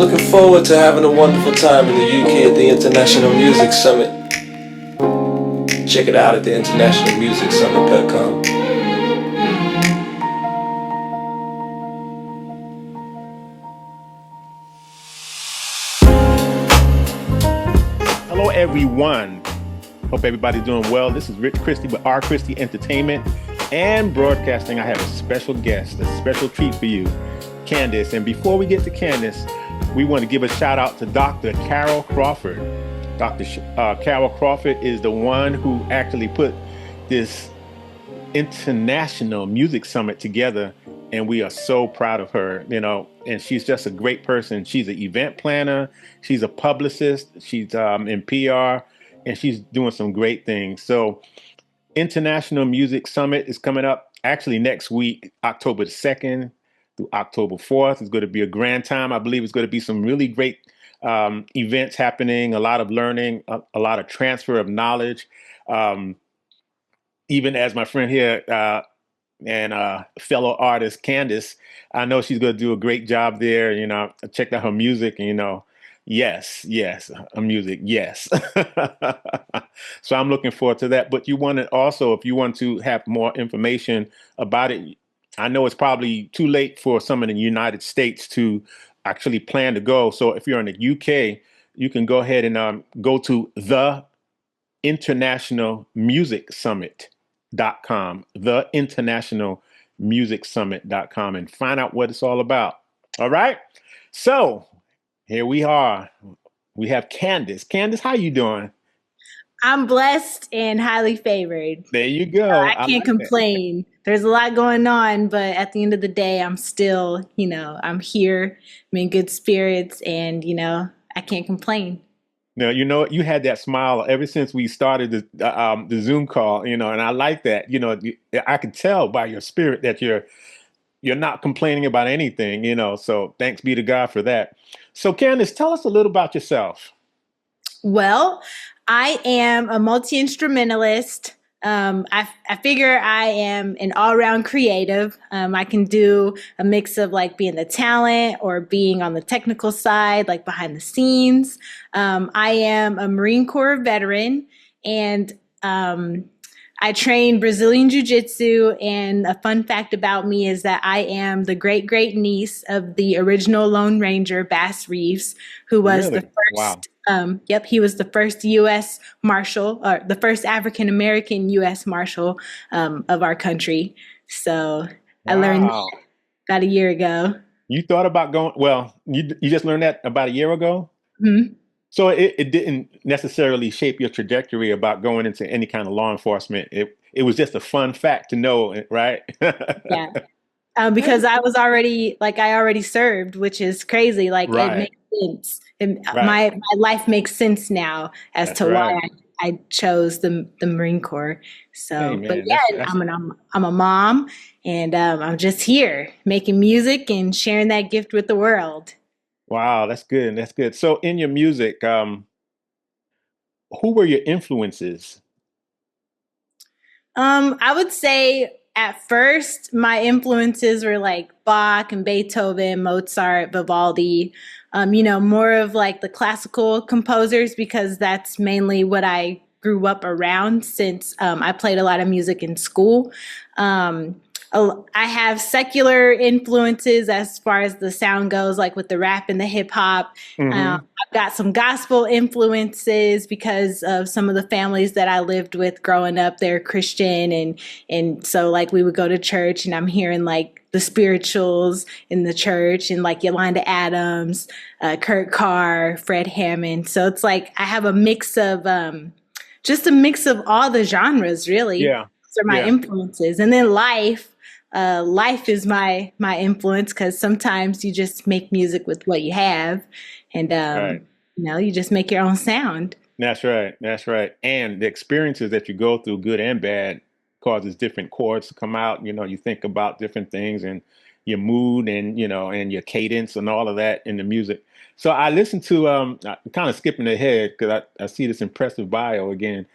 looking forward to having a wonderful time in the UK at the International Music Summit. Check it out at the internationalmusicsummit.com. Hello, everyone. Hope everybody's doing well. This is RChristie with RChristie Entertainment and Broadcasting. I have a special guest, a special treat for you, Candyce. And before we get to Candyce, we want to give a shout out to Dr. Carol Crawford. Dr. Carol Crawford is the one who actually put this International Music Summit together. And we are so proud of her, and she's just a great person. She's an event planner. She's a publicist. She's in PR, and she's doing some great things. So International Music Summit is coming up actually next week, October the 2nd through October 4th. It's going to be a grand time. I believe it's going to be some really great events happening, a lot of learning, a lot of transfer of knowledge. Even as my friend here, and fellow artist Candyce, I know she's going to do a great job there. I checked out her music, and yes, her music, yes. So I'm looking forward to that. But you want to also, if you want to have more information about it, I know it's probably too late for some in the United States to actually plan to go. So if you're in the UK, you can go ahead and go to the International Music Summit.com, the International Music Summit.com, and find out what it's all about. All right. So here we are. We have Candyce. Candyce, how you doing? I'm blessed and highly favored. There you go. I can't complain. There's a lot going on, but at the end of the day, I'm still, I'm here. I'm in good spirits, and, I can't complain. Now, you had that smile ever since we started the Zoom call, and I like that. I can tell by your spirit that you're not complaining about anything, so thanks be to God for that. So Candyce, tell us a little about yourself. Well, I am a multi-instrumentalist. I figure I am an all-around creative. I can do a mix of like being the talent or being on the technical side, like behind the scenes. I am a Marine Corps veteran, and I train Brazilian Jiu-Jitsu, and a fun fact about me is that I am the great niece of the original Lone Ranger, Bass Reeves, who was the first. Wow. He was the first U.S. Marshal, or the first African-American U.S. Marshal of our country. So I learned that about a year ago. You thought about going, well, you just learned that about a year ago? Mm-hmm. So it didn't necessarily shape your trajectory about going into any kind of law enforcement. It was just a fun fact to know, right? Yeah. Because I already served, which is crazy. Like It makes sense. And my life makes sense now as to why I chose the Marine Corps. So, hey, man, but yeah, I'm a mom, and I'm just here making music and sharing that gift with the world. Wow, that's good. That's good. So in your music, who were your influences? I would say at first my influences were like Bach and Beethoven, Mozart, Vivaldi, more of like the classical composers, because that's mainly what I grew up around since I played a lot of music in school. I have secular influences as far as the sound goes, like with the rap and the hip hop. Mm-hmm. I've got some gospel influences because of some of the families that I lived with growing up. They're Christian, and so like we would go to church, and I'm hearing like the spirituals in the church, and like Yolanda Adams, Kurt Carr, Fred Hammond. So it's like I have a mix of just a mix of all the genres, really. Yeah. Those are my influences, and then life is my influence, because sometimes you just make music with what you have, and you just make your own sound. That's right. And the experiences that you go through, good and bad, causes different chords to come out. You think about different things, and your mood, and and your cadence, and all of that in the music. So I listened to kind of skipping ahead because I see this impressive bio again,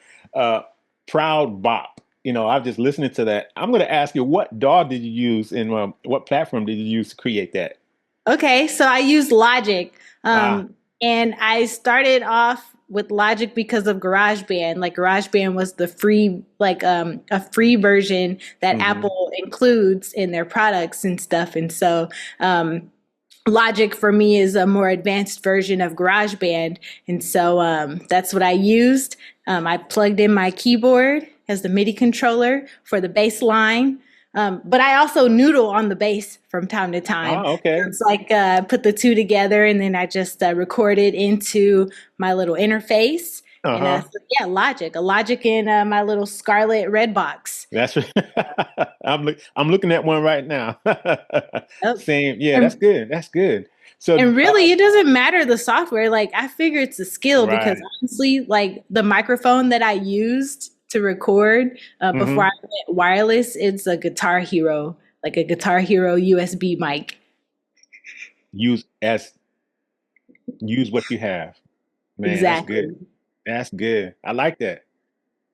Proud Bop. I'm just listening to that. I'm going to ask you, what DAW did you use, and what platform did you use to create that? Okay, so I use Logic. Ah, And I started off with Logic because of GarageBand. Like GarageBand was the free, like a free version that hmm Apple includes in their products and stuff. And so Logic for me is a more advanced version of GarageBand. And so that's what I used. I plugged in my keyboard as the MIDI controller for the bass line. But I also noodle on the bass from time to time. okay. It's like put the two together and then I just record it into my little interface. And Uh-huh. so yeah, Logic, a Logic in my little Scarlet Red box. That's I'm looking at one right now. Yep. Same. Yeah, that's And good. That's good. So, And really, it doesn't matter the software. Like, I figure it's a skill because right. honestly, like the microphone that I used to record before hmm I went wireless, it's a Guitar Hero, like a Guitar Hero USB mic. Use as use what you have. Man, that's good. Exactly. That's good. I like that.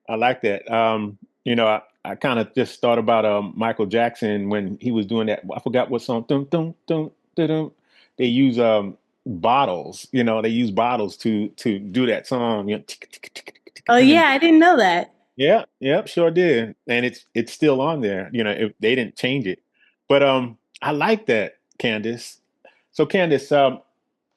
I like that. I kind of just thought about Michael Jackson when he was doing that. I forgot what song. Dun, dun, dun, dun, dun. They use bottles. They use bottles to do that song. Tick, tick, tick, tick, tick, Oh and yeah, then I didn't know that. yeah, yep, sure did. And it's still on there. If they didn't change it. But I like that, Candice. So Candice,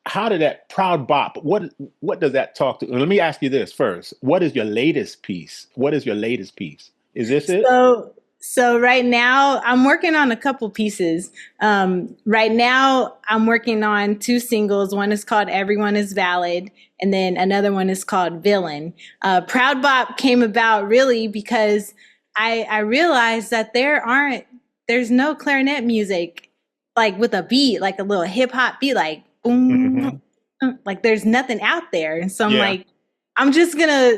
how did that Proud Bop? What does that talk to? Let me ask you this first. What is your latest piece? What is your latest piece? Is this it? So right now I'm working on a couple pieces. Right now I'm working on two singles. One is called Everyone is Valid, and then another one is called Villain. Proud Bop came about really because I realized that there's no clarinet music like with a beat, like a little hip hop beat, like boom, hmm like there's nothing out there. And so I'm Yeah. like, I'm just gonna,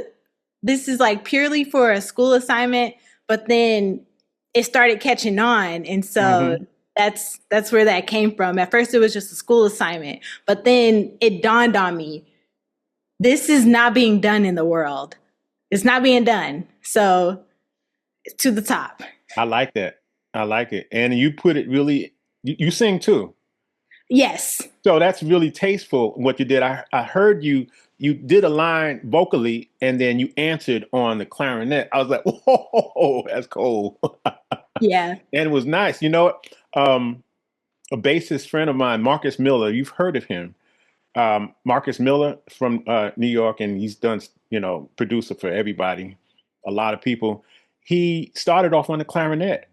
this is like purely for a school assignment, but then it started catching on. And so hmm that's where that came from. At first it was just a school assignment, but then it dawned on me, this is not being done in the world. It's not being done. So it's to the top. I like that. I like it. And you put it really. You sing too. Yes. So that's really tasteful what you did. I heard you did a line vocally and then you answered on the clarinet. I was like, whoa, that's cold. Yeah. And it was nice. A bassist friend of mine, Marcus Miller, you've heard of him. Marcus Miller from New York, and he's done, producer for everybody, a lot of people. He started off on the clarinet.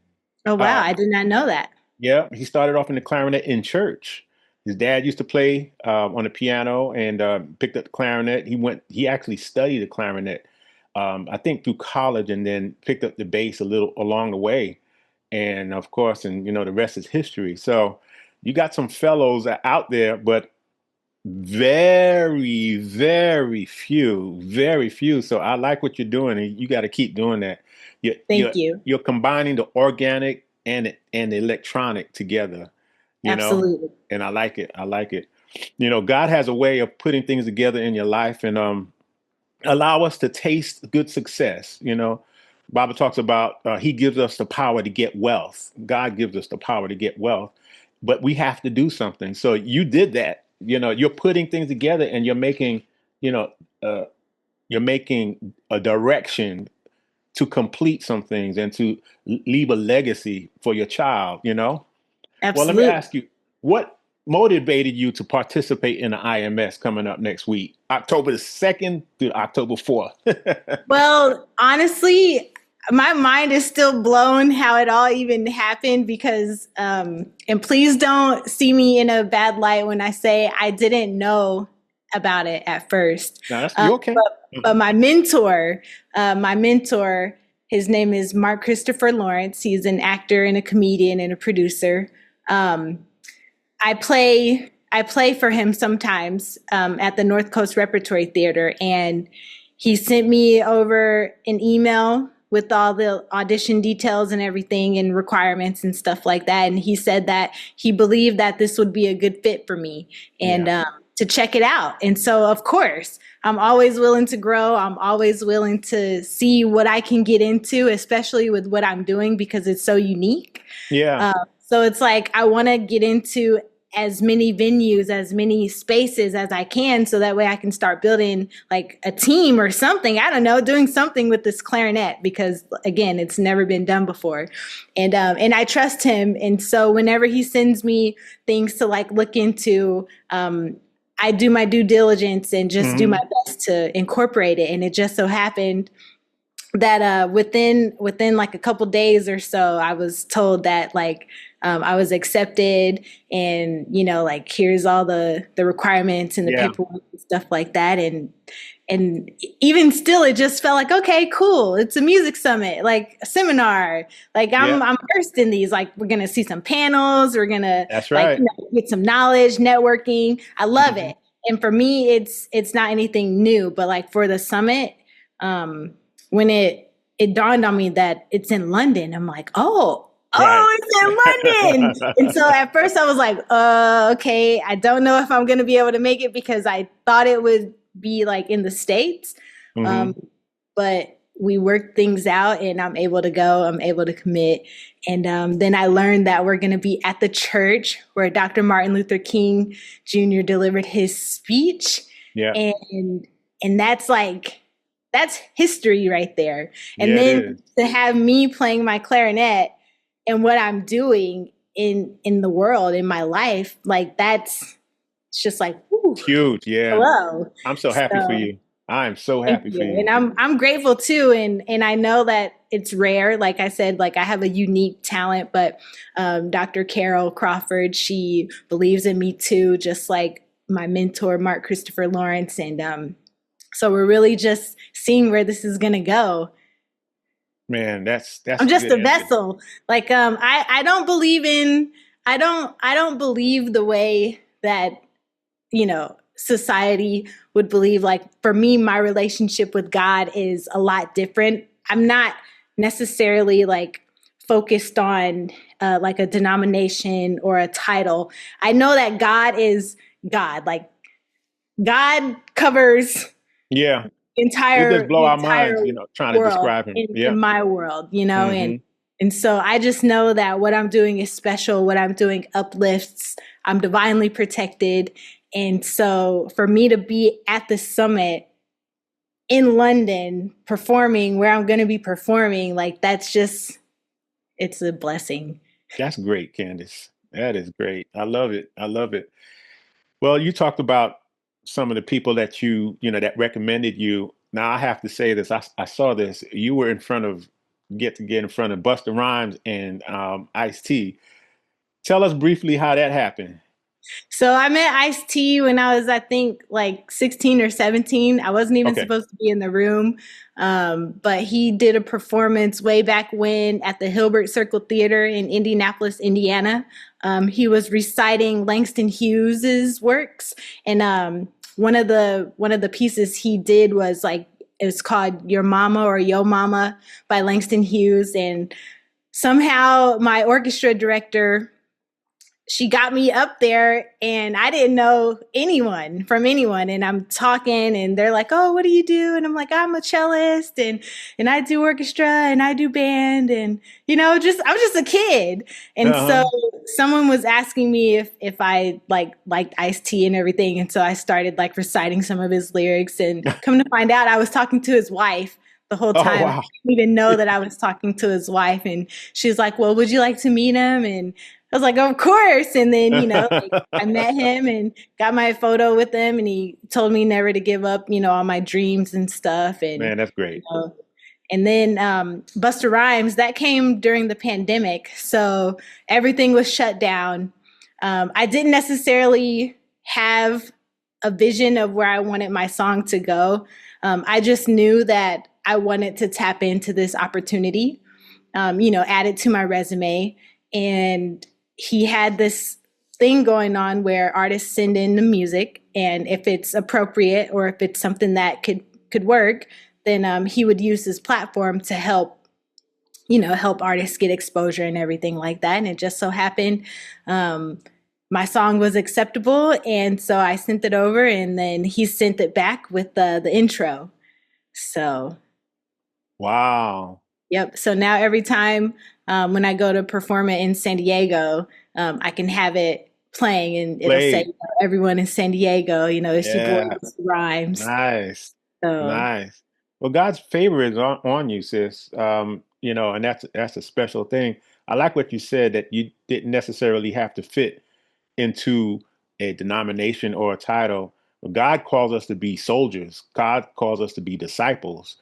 Oh, wow. I Um, did not know that. yeah, he started off in the clarinet in church. His dad used to play on the piano and picked up the clarinet. He actually studied the clarinet, I think through college, and then picked up the bass a little along the way. And of course, the rest is history. So you got some fellows out there, but very, very few. So I like what you're doing, and you got to keep doing that. You're Thank you're you. you're combining the organic and the electronic together, you know, Absolutely. and I like it. I like it. God has a way of putting things together in your life and allow us to taste good success. Bible talks about He gives us the power to get wealth. God gives us the power to get wealth, but we have to do something. So you did that. You're putting things together and you know, uh, you're making a direction to complete some things and to leave a legacy for your child. Well, let me Absolutely. ask you, what motivated you to participate in the IMS coming up next week, October the 2nd through October 4th? Well, honestly, my mind is still blown how it all even happened because, and please don't see me in a bad light when I say I didn't know about it at first. Now, you okay? But my mentor, his name is Mark Christopher Lawrence. He's an actor and a comedian and a producer. Um, I play for him sometimes at the North Coast Repertory Theater, and he sent me over an email with all the audition details and everything and requirements and stuff like that. And he said that he believed that this would be a good fit for me and Yeah. to check it out. And so, of course, I'm always willing to grow. I'm always willing to see what I can get into, especially with what I'm doing because it's so unique. Yeah. So it's like I want to get into as many venues, as many spaces as I can, so that way I can start building like a team or something. I don't know, doing something with this clarinet, because again, it's never been done before. And I trust him. And so whenever he sends me things to like look into, I do my due diligence and just do my best to incorporate it. And it just so happened that within like a couple days or so, I was told that like I was accepted, and like here's all the requirements and the paperwork and stuff like that. And even still, it just felt like, okay, cool. It's a music summit, like a seminar. Like I'm versed in these. Like we're gonna see some panels. We're gonna get some knowledge, networking. I love it. And for me, it's not anything new. But like for the summit, when it dawned on me that it's in London, I'm like, it's in London. And so at first I was like, okay, I don't know if I'm going to be able to make it, because I thought it would be like in the States. But we worked things out and I'm able to go, I'm able to commit. And then I learned that we're going to be at the church where Dr. Martin Luther King Jr. delivered his speech. Yeah. And that's like, that's history right there. And then to have me playing my clarinet and what I'm doing in the world, in my life, like it's just like, whew, huge. Yeah. Hello. I'm so happy for you. I'm so happy for you. And I'm grateful too. And I know that it's rare. Like I said, like I have a unique talent, but Dr. Carol Crawford, she believes in me too, just like my mentor, Mark Christopher Lawrence. And so we're really just seeing where this is going to go. Man, that's I'm just a vessel. Like I don't believe the way that society would believe. Like for me, my relationship with God is a lot different. I'm not necessarily like focused on like a denomination or a title. I know that God is God. Like God covers entire, it just blow our minds, trying to describe him in my world, and so I just know that what I'm doing is special. What I'm doing uplifts. I'm divinely protected. And so for me to be at the summit in London performing where I'm going to be performing, like it's a blessing. That's great, Candice. That is great. I love it. I love it. Well, you talked about some of the people that that recommended you. Now I have to say this. I saw this. You were in front of get in front of Busta Rhymes and Ice-T. Tell us briefly how that happened. So I met Ice-T when I was, I think, like 16 or 17. I wasn't even supposed to be in the room. But he did a performance way back when at the Hilbert Circle Theater in Indianapolis, Indiana. He was reciting Langston Hughes's works. And one of the pieces he did was like, it was called Your Mama or Yo Mama by Langston Hughes. And somehow my orchestra director, she got me up there and I didn't know anyone from anyone. And I'm talking and they're like, oh, what do you do? And I'm like, I'm a cellist and I do orchestra and I do band. And, I was just a kid. And so someone was asking me if I liked Ice-T and everything. And so I started like reciting some of his lyrics, and come to find out I was talking to his wife the whole time. I didn't even know that I was talking to his wife. And she was like, well, would you like to meet him? And I was like, of course. And then, I met him and got my photo with him, and he told me never to give up, all my dreams and stuff. And man, that's great. And then Busta Rhymes, that came during the pandemic. So everything was shut down. I didn't necessarily have a vision of where I wanted my song to go. I just knew that I wanted to tap into this opportunity, add it to my resume. And he had this thing going on where artists send in the music, and if it's appropriate or if it's something that could work, then he would use his platform to help artists get exposure and everything like that. And it just so happened my song was acceptable, and so I sent it over, and then he sent it back with the intro. So wow. Yep. So now every time when I go to perform it in San Diego, I can have it playing, and it'll say, Played. you know, everyone in San Diego, you know, it's your boy Yeah. Rhymes. Nice. So, Nice. Well, God's favor is on you, sis. You know, and that's a special thing. I like what you said that you didn't necessarily have to fit into a denomination or a title. But God calls us to be soldiers. God calls us to be disciples.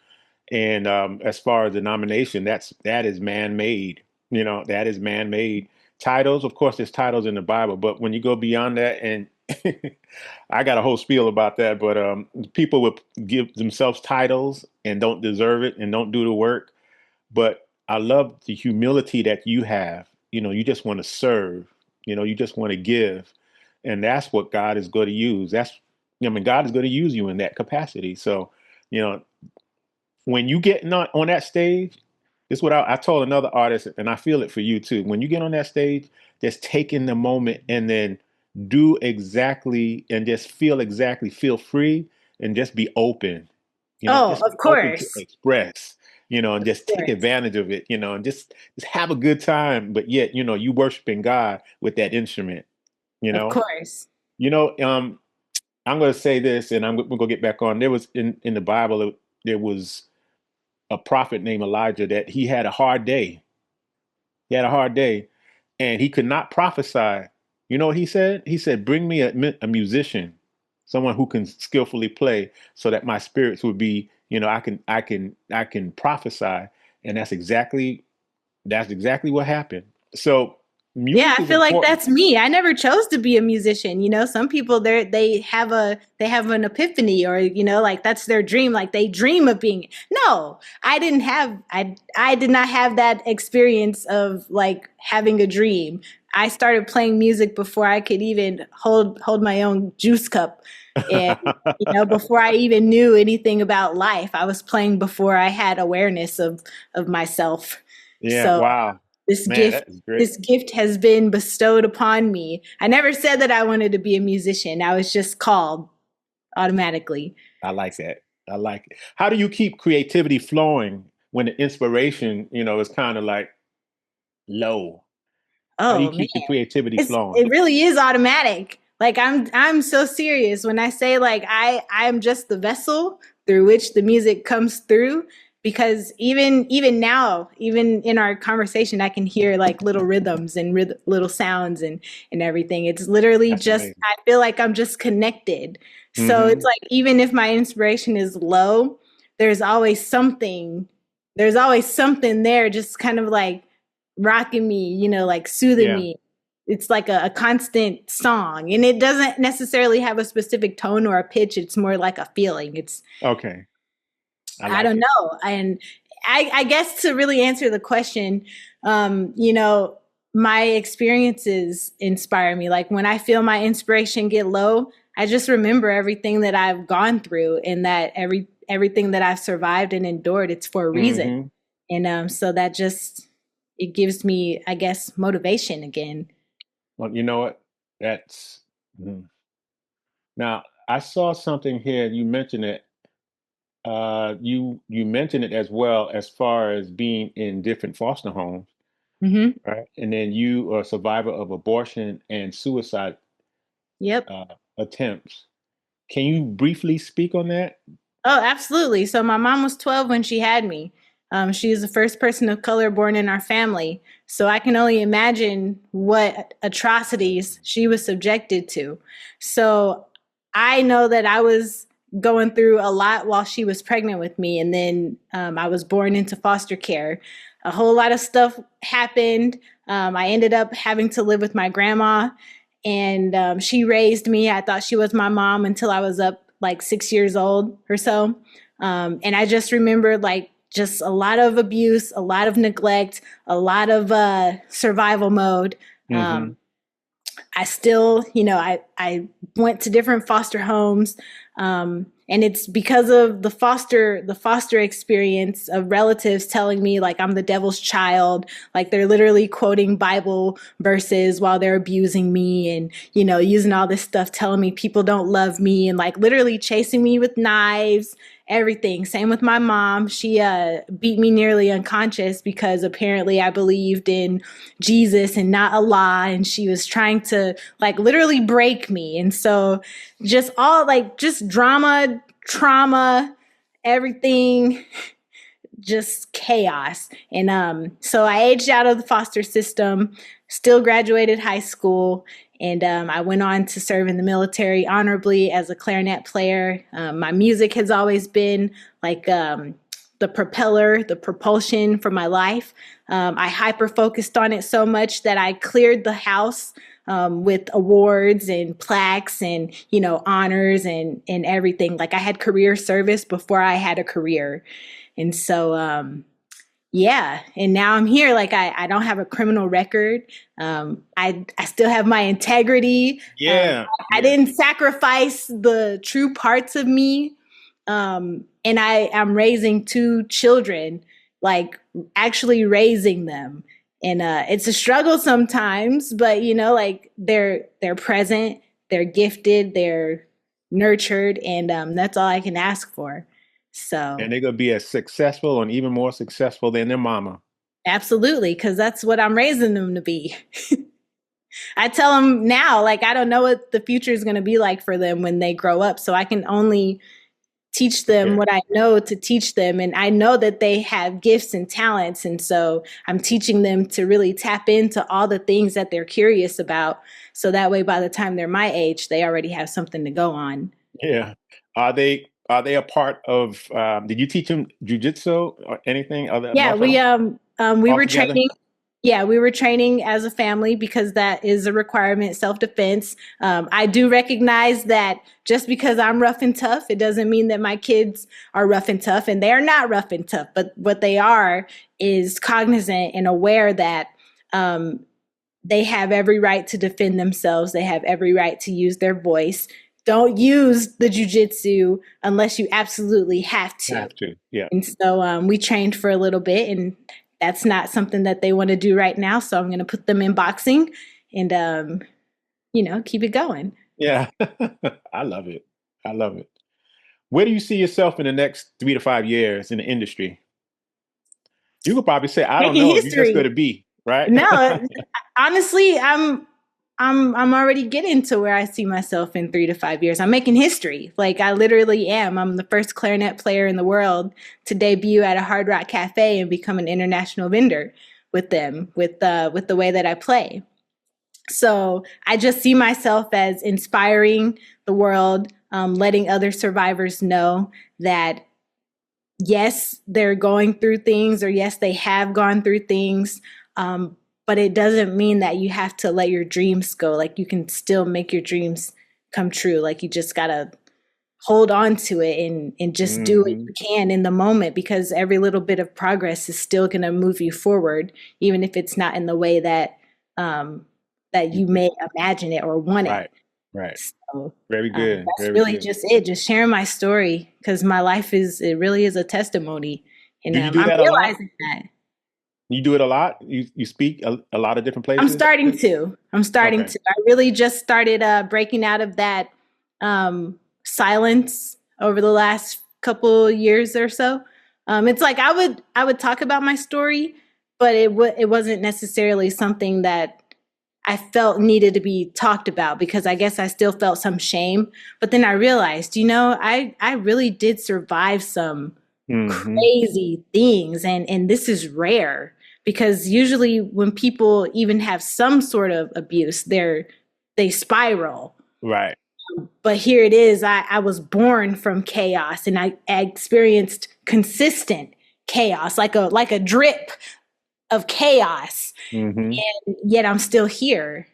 And as far as denomination, that is man-made. You know, that is man-made. Titles, of course, there's titles in the Bible, but when you go beyond that, and I got a whole spiel about that, but people would give themselves titles and don't deserve it and don't do the work. But I love the humility that you have. You know, you just want to serve. You know, you just want to give, and that's what God is going to use. I mean, God is going to use you in that capacity. So, you know, when you get on that stage, this is what I told another artist, and I feel it for you too. When you get on that stage, just take in the moment and then do exactly and just feel free and just be open, you know, oh, just of be open to course, express, you know, and of just take course, advantage of it, you know, and just have a good time. But yet, you know, you worshiping God with that instrument, you of know, course. you know, I'm going to say this, and we're going to get back on. There was in the Bible, there was a prophet named Elijah that he had a hard day. He had a hard day and he could not prophesy. You know what he said? He said, bring me a musician, someone who can skillfully play so that my spirits would be, you know, I can prophesy. And that's exactly what happened. So Yeah, music I is feel like important. that's me. I never chose to be a musician. You know, some people they have an epiphany, or you know, like that's their dream. Like they dream of being. No, I did not have that experience of like having a dream. I started playing music before I could even hold my own juice cup, and you know, before I even knew anything about life. I was playing before I had awareness of myself. Yeah. So Wow. this Man, gift that is great. this gift has been bestowed upon me. I never said that I wanted to be a musician. I was just called automatically. I like that. I like it. How do you keep creativity flowing when the inspiration, you know, is kind of like low? How do you Oh man, keep the creativity flowing? it really is automatic. Like I'm so serious when I say like I am just the vessel through which the music comes through, because even now, even in our conversation, I can hear like little rhythms and little sounds and everything. It's literally That's just, amazing. I feel like I'm just connected. So it's Hmm. like even if my inspiration is low, there's always something there's always something there just kind of like rocking me, you know, like soothing Yeah. me. It's like a constant song, and it doesn't necessarily have a specific tone or a pitch. It's more like a feeling. Okay. I I like don't it. know. And I guess to really answer the question, you know, my experiences inspire me. Like when I feel my inspiration get low, I just remember everything that I've gone through, and that everything that I've survived and endured, it's for a reason. Hmm. And so that just, it gives me, I guess, motivation again. Well, you know what? That's mm. Now I saw something here. You mentioned it. You mentioned it as well as far as being in different foster homes, Hmm. right? And then you are a survivor of abortion and suicide Yep. uh, attempts. Can you briefly speak on that? Oh, absolutely. So my mom was 12 when she had me. She is the first person of color born in our family. So I can only imagine what atrocities she was subjected to. So I know that I was going through a lot while she was pregnant with me. And then I was born into foster care. A whole lot of stuff happened. I ended up having to live with my grandma, and she raised me. I thought she was my mom until I was up like 6 years old or so. And I just remember like just a lot of abuse, a lot of neglect, a lot of survival mode. Hmm. I still, you know, I went to different foster homes. And it's because of the foster experience of relatives telling me like I'm the devil's child, like they're literally quoting Bible verses while they're abusing me, and you know, using all this stuff, telling me people don't love me, and like literally chasing me with knives everything. Same with my mom. She beat me nearly unconscious because apparently I believed in Jesus and not Allah, and she was trying to like literally break me. And so just all like just drama, trauma, everything, just chaos. And so I aged out of the foster system, still graduated high school, and I went on to serve in the military honorably as a clarinet player. My music has always been like the propeller, the propulsion for my life. I hyper focused on it so much that I cleared the house with awards and plaques and, you know, honors and everything. Like I had career service before I had a career. And so, yeah, and now I'm here. Like I don't have a criminal record. I still have my integrity. I didn't sacrifice the true parts of me. And I'm raising 2 children, like actually raising them. And it's a struggle sometimes, but you know, like they're present, they're gifted, they're nurtured, and that's all I can ask for. So, and they're gonna be as successful and even more successful than their mama. absolutely, because that's what I'm raising them to be. I tell them now, like, I don't know what the future is going to be like for them when they grow up. So I can only teach them what I know to teach them. And I know that they have gifts and talents. And so I'm teaching them to really tap into all the things that they're curious about. So that way, by the time they're my age, they already have something to go on. Yeah. Are they a part of, did you teach them jujitsu or anything other? Yeah, we were training. Yeah, we were training as a family because that is a requirement, self-defense. I do recognize that just because I'm rough and tough, it doesn't mean that my kids are rough and tough, and they are not rough and tough. But what they are is cognizant and aware that they have every right to defend themselves. They have every right to use their voice. Don't use the jujitsu unless you absolutely have to. Have to, yeah. And so we trained for a little bit, and that's not something that they want to do right now. So I'm going to put them in boxing and, you know, keep it going. Yeah. I love it. I love it. Where do you see yourself in the next 3 to 5 years in the industry? You could probably say, I don't know. You're just going to be, right? No, honestly, I'm already getting to where I see myself in 3 to 5 years. I'm making history. Like I literally am. I'm the first clarinet player in the world to debut at a Hard Rock Cafe and become an international vendor with them, with the way that I play. So I just see myself as inspiring the world, letting other survivors know that yes, they're going through things, or yes, they have gone through things. But it doesn't mean that you have to let your dreams go. Like you can still make your dreams come true. Like you just gotta hold on to it and just do what you can in the moment, because every little bit of progress is still gonna move you forward, even if it's not in the way that that you may imagine it or want it. Right. So, very good. That's really just it. Just sharing my story, because my life it really is a testimony. And do you do I'm that realizing that. You do it a lot? You speak a lot of different places? I'm starting to. I really just started breaking out of that silence over the last couple years or so. It's like I would talk about my story, but it wasn't necessarily something that I felt needed to be talked about, because I guess I still felt some shame. But then I realized, you know, I really did survive some crazy things, and this is rare. Because usually when people even have some sort of abuse, they spiral. Right. But here it is. I was born from chaos, and I experienced consistent chaos, like a drip of chaos. And yet I'm still here.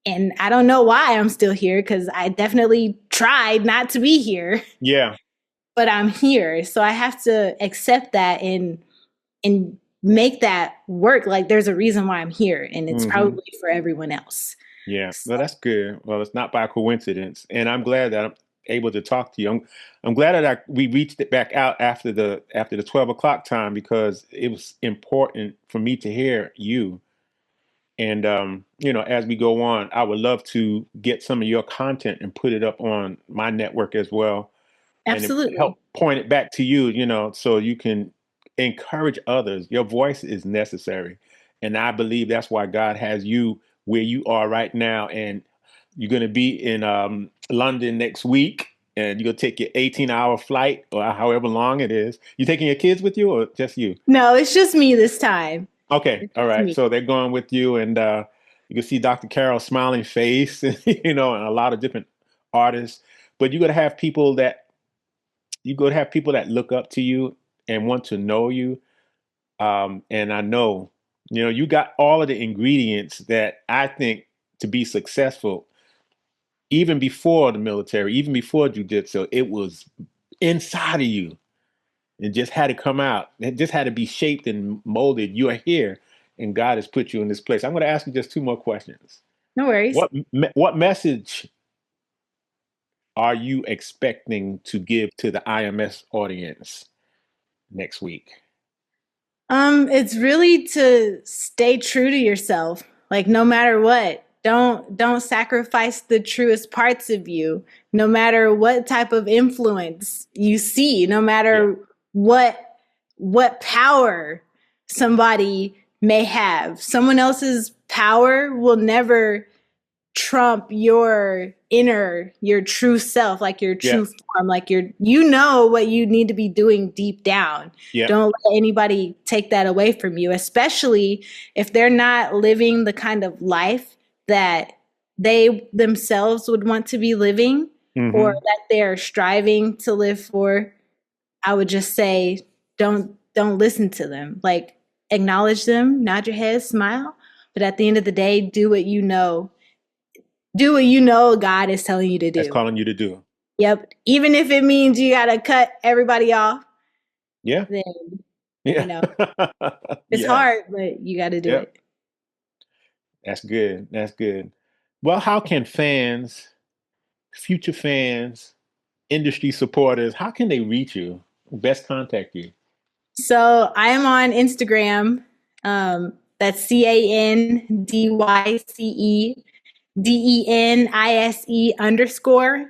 And I don't know why I'm still here, because I definitely tried not to be here. Yeah. But I'm here. So I have to accept that and make that work. Like there's a reason why I'm here, and it's probably for everyone else. Yeah, well, that's good. Well, it's not by coincidence, and I'm glad that I'm able to talk to you. I'm glad that we reached it back out after the 12 o'clock time, because it was important for me to hear you. And you know, as we go on, I would love to get some of your content and put it up on my network as well. Absolutely. And help point it back to you, so you can encourage others. Your voice is necessary. And I believe that's why God has you where you are right now. And you're going to be in London next week, and you're going to take your 18-hour flight or however long it is. You taking your kids with you or just you? No, it's just me this time. Okay. It's All just right. me. So they're going with you, and you can see Dr. Carol's smiling face, and and a lot of different artists. But you're going to have people that look up to you and want to know you. And I know, you got all of the ingredients that I think to be successful, even before the military, even before jujitsu, it was inside of you. It just had to come out. It just had to be shaped and molded. You are here, and God has put you in this place. I'm going to ask you just two more questions. No worries. What message are you expecting to give to the IMS audience next week? It's really to stay true to yourself. Like no matter what, don't sacrifice the truest parts of you. No matter what type of influence you see, no matter what power somebody may have. Someone else's power will never trump your true self, like your Yeah. true form, like you know what you need to be doing deep down. Yeah. Don't let anybody take that away from you, especially if they're not living the kind of life that they themselves would want to be living or that they're striving to live for. I would just say don't listen to them. Like acknowledge them, nod your head, smile, but at the end of the day, do what you know God is telling you to do. That's calling you to do. Yep. Even if it means you got to cut everybody off. Yeah. Then, Yeah. it's Yes. hard, but you got to do it. That's good. That's good. Well, how can fans, future fans, industry supporters, how can they reach you? Best contact you? So I am on Instagram. That's CANDYCEDENISE_.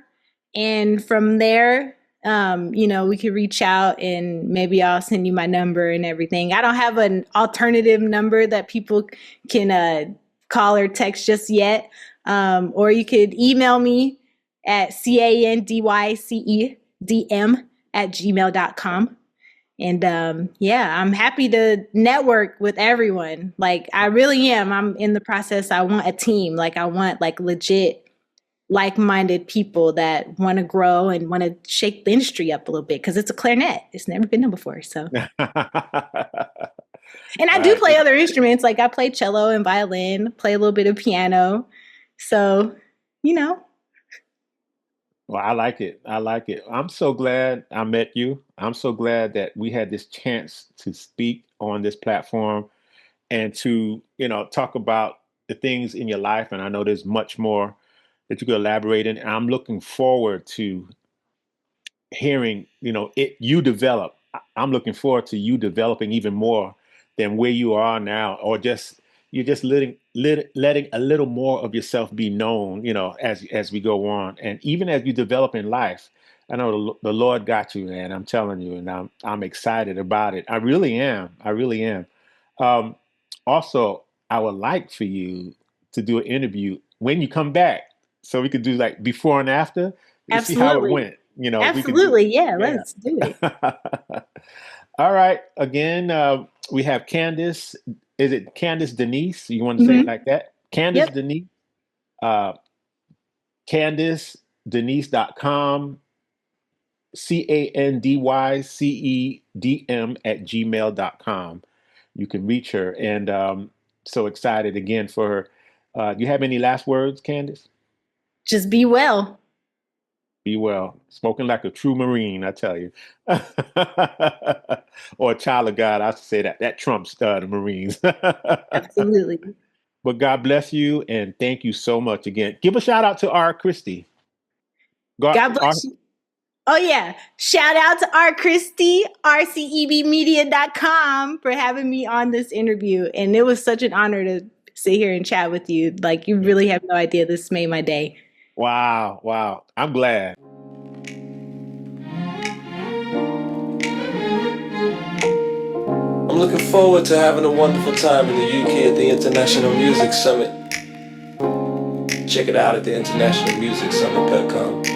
And from there, we could reach out and maybe I'll send you my number and everything. I don't have an alternative number that people can call or text just yet. Or you could email me at CANDYCEDM@gmail.com. And I'm happy to network with everyone. Like I really am. I'm in the process. I want a team. Like I want like legit like-minded people that want to grow and want to shake the industry up a little bit because it's a clarinet. It's never been done before. So, and I do play other instruments. Like I play cello and violin, play a little bit of piano. So, Well, I like it. I like it. I'm so glad I met you. I'm so glad that we had this chance to speak on this platform and to, talk about the things in your life. And I know there's much more that you could elaborate in. And I'm looking forward to hearing, you develop. I'm looking forward to you developing even more than where you are now, or you're just letting a little more of yourself be known, as we go on, and even as you develop in life. I know the Lord got you, man. I'm telling you, and I'm excited about it. I really am. I really am. Also, I would like for you to do an interview when you come back, so we could do like before and after. You see how it went. Absolutely. Let's do it. All right. Again, we have Candyce. Is it Candyce Denise? You want to say it like that? Candyce Denise. CandyceDenise.com. CANDYCEDM@gmail.com. You can reach her. And so excited again for her. Do you have any last words, Candyce? Just be well. Be well. Spoken like a true Marine, I tell you. Or a child of God, I should say that. That trumps the Marines. Absolutely. But God bless you, and thank you so much again. Give a shout out to RChristie. God bless you. Oh, yeah. Shout out to RChristie, RCEBmedia.com for having me on this interview. And it was such an honor to sit here and chat with you. Like, you really have no idea. This made my day. Wow. I'm glad. I'm looking forward to having a wonderful time in the UK at the International Music Summit. Check it out at the internationalmusicsummit.com.